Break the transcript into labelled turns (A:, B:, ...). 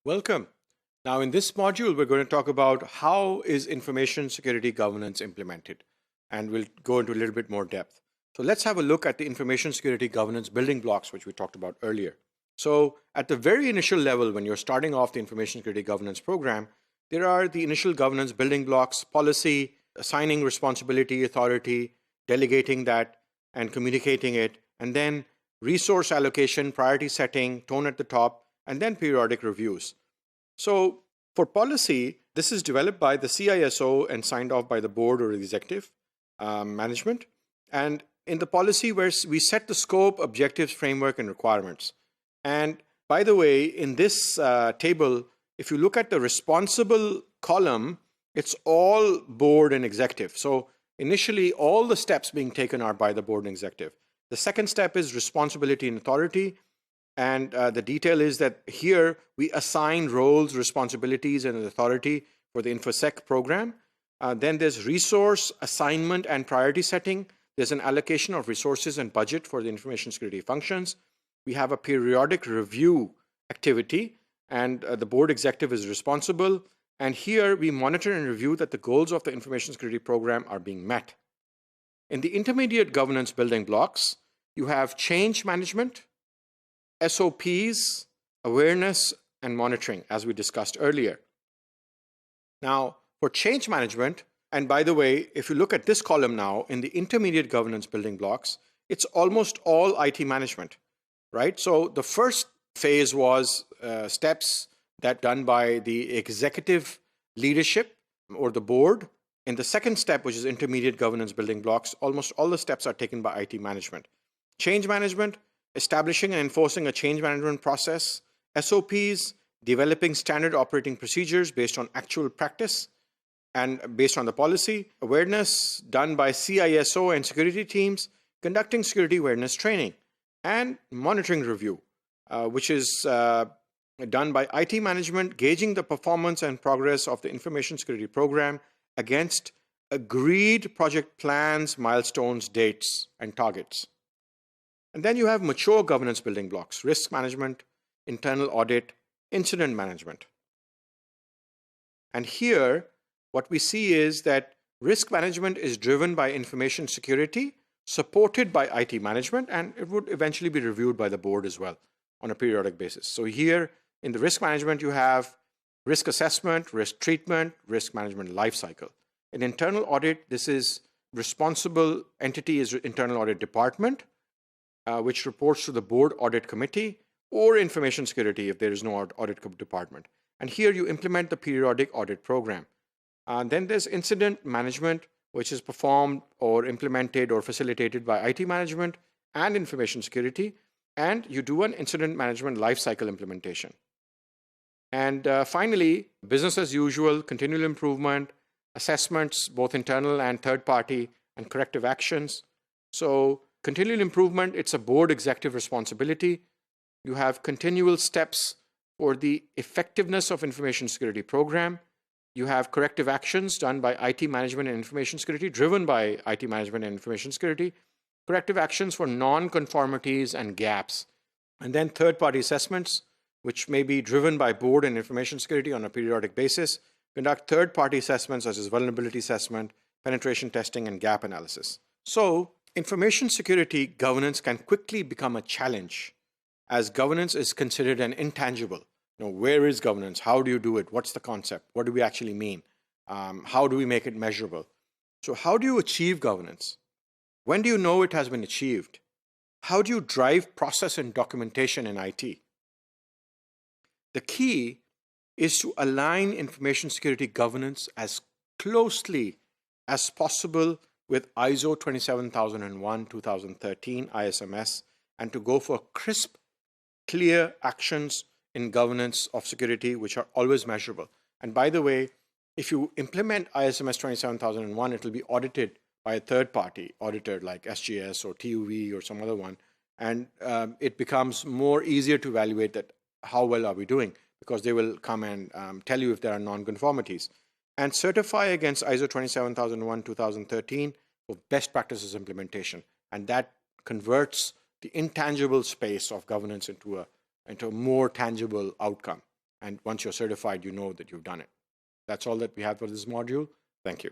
A: Welcome. Now in this module, we're going to talk about how is information security governance implemented, and we'll go into a little bit more depth. So let's have a look at the information security governance building blocks, which we talked about earlier. So at the very initial level, when you're starting off the information security governance program, there are the initial governance building blocks: policy, assigning responsibility, authority, delegating that and communicating it, and then resource allocation, priority setting, tone at the top, and then periodic reviews. So for policy, this is developed by the CISO and signed off by the board or executive management. And in the policy, where we set the scope, objectives, framework, and requirements. And by the way, in this table, if you look at the responsible column, it's all board and executive. So initially, all the steps being taken are by the board and executive. The second step is responsibility and authority. And the detail is that here we assign roles, responsibilities, and authority for the InfoSec program. Then there's resource assignment and priority setting. There's an allocation of resources and budget for the information security functions. We have a periodic review activity, and the board executive is responsible. And here we monitor and review that the goals of the information security program are being met. In the intermediate governance building blocks, you have change management, SOPs, awareness, and monitoring, as we discussed earlier. Now, for change management, and by the way, if you look at this column now, in the intermediate governance building blocks, it's almost all IT management, right? So the first phase was steps that done by the executive leadership or the board. In the second step, which is intermediate governance building blocks, almost all the steps are taken by IT management. Change management, establishing and enforcing a change management process, SOPs, developing standard operating procedures based on actual practice and based on the policy, awareness done by CISO and security teams, conducting security awareness training, and monitoring review, which is done by IT management, gauging the performance and progress of the information security program against agreed project plans, milestones, dates, and targets. And then you have mature governance building blocks: risk management, internal audit, incident management. And here, what we see is that risk management is driven by information security, supported by IT management, and it would eventually be reviewed by the board as well on a periodic basis. So here, in the risk management, you have risk assessment, risk treatment, risk management lifecycle. In internal audit, this is responsible entity is internal audit department, which reports to the board audit committee, or information security if there is no audit department. And here you implement the periodic audit program. Then there's incident management, which is performed or implemented or facilitated by IT management and information security. And you do an incident management lifecycle implementation. And finally, business as usual, continual improvement, assessments, both internal and third party, and corrective actions. So continual improvement, it's a board executive responsibility. You have continual steps for the effectiveness of information security program. You have corrective actions done by IT management and information security, driven by IT management and information security. Corrective actions for non-conformities and gaps. And then third-party assessments, which may be driven by board and information security on a periodic basis. Conduct third-party assessments such as vulnerability assessment, penetration testing, and gap analysis. So information security governance can quickly become a challenge, as governance is considered an intangible. Where is governance? How do you do it? What's the concept? What do we actually mean? How do we make it measurable? So how do you achieve governance? When do you know it has been achieved? How do you drive process and documentation in IT? The key is to align information security governance as closely as possible with ISO 27001, 2013, ISMS, and to go for crisp, clear actions in governance of security, which are always measurable. And by the way, if you implement ISMS 27001, it will be audited by a third-party auditor like SGS or TUV or some other one. And it becomes more easier to evaluate that how well are we doing, because they will come and tell you if there are non-conformities. And certify against ISO 27001, 2013 for best practices implementation. And that converts the intangible space of governance into a more tangible outcome. And once you're certified, you know that you've done it. That's all that we have for this module. Thank you.